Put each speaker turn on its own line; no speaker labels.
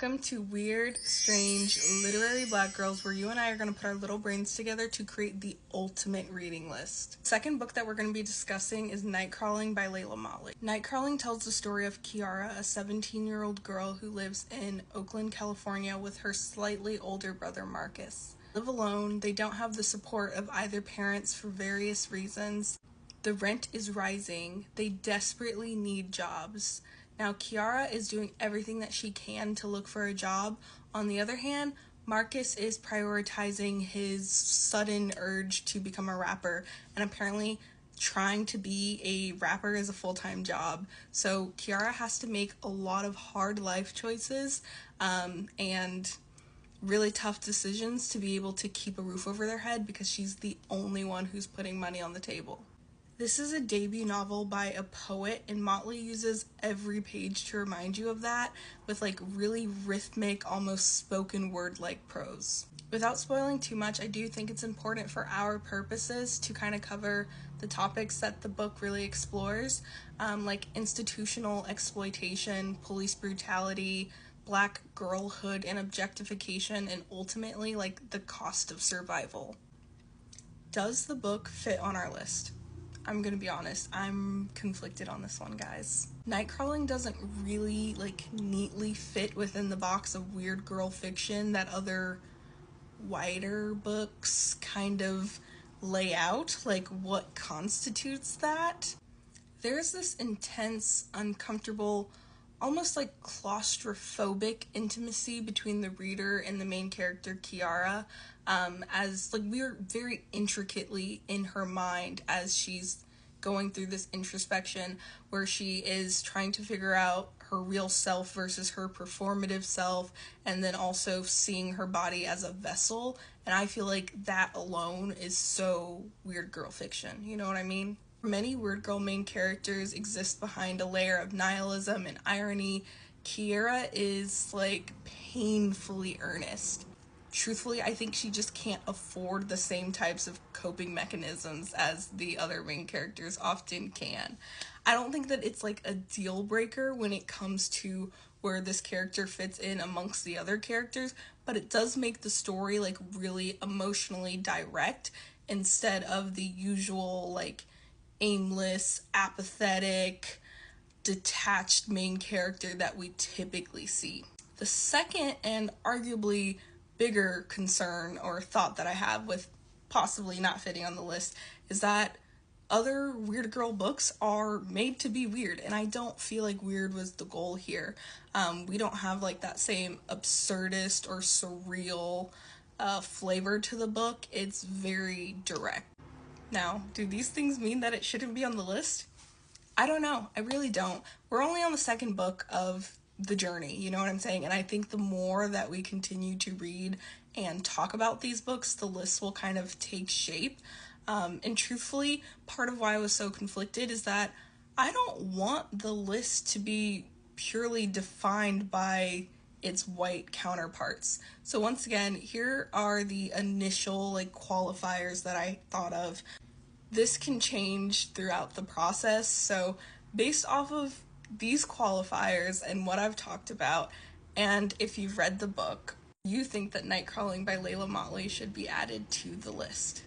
Welcome to Weird, Strange, Literary Black Girls, where you and I are going to put our little brains together to create the ultimate reading list. The second book that we're going to be discussing is Nightcrawling by Layla Motley. Nightcrawling tells the story of Kiara, a 17-year-old girl who lives in Oakland, California with her slightly older brother Marcus. They live alone, they don't have the support of either parents for various reasons. The rent is rising, they desperately need jobs. Now, Kiara is doing everything that she can to look for a job. On the other hand, Marcus is prioritizing his sudden urge to become a rapper, and apparently trying to be a rapper is a full-time job. So Kiara has to make a lot of hard life choices and really tough decisions to be able to keep a roof over their head because she's the only one who's putting money on the table. This is a debut novel by a poet, and Motley uses every page to remind you of that with like really rhythmic, almost spoken word-like prose. Without spoiling too much, I do think it's important for our purposes to kind of cover the topics that the book really explores, like institutional exploitation, police brutality, black girlhood and objectification, and ultimately like the cost of survival. Does the book fit on our list? I'm gonna be honest, I'm conflicted on this one, guys. Nightcrawling doesn't really neatly fit within the box of weird girl fiction that other wider books kind of lay out, like what constitutes that. There's this intense, uncomfortable, almost like claustrophobic intimacy between the reader and the main character Kiara, as like we're very intricately in her mind as she's going through this introspection where she is trying to figure out her real self versus her performative self, and then also seeing her body as a vessel. And I feel like that alone is so weird girl fiction, you know what I mean? Many weird girl main characters exist behind a layer of nihilism and irony. Kiara is like painfully earnest. Truthfully, I think she just can't afford the same types of coping mechanisms as the other main characters often can. I don't think that it's like a deal breaker when it comes to where this character fits in amongst the other characters, but it does make the story like really emotionally direct instead of the usual like aimless, apathetic, detached main character that we typically see. The second and arguably bigger concern or thought that I have with possibly not fitting on the list is that other weird girl books are made to be weird, and I don't feel like weird was the goal here. We don't have like that same absurdist or surreal flavor to the book. It's very direct. Now, do these things mean that it shouldn't be on the list? I don't know. I really don't. We're only on the second book of the journey, you know what I'm saying? And I think the more that we continue to read and talk about these books, the list will kind of take shape. And truthfully, part of why I was so conflicted is that I don't want the list to be purely defined by its white counterparts. So once again, here are the initial qualifiers that I thought of. This can change throughout the process, so based off of these qualifiers and what I've talked about, and if you've read the book, you think that Nightcrawling by Layla Motley should be added to the list.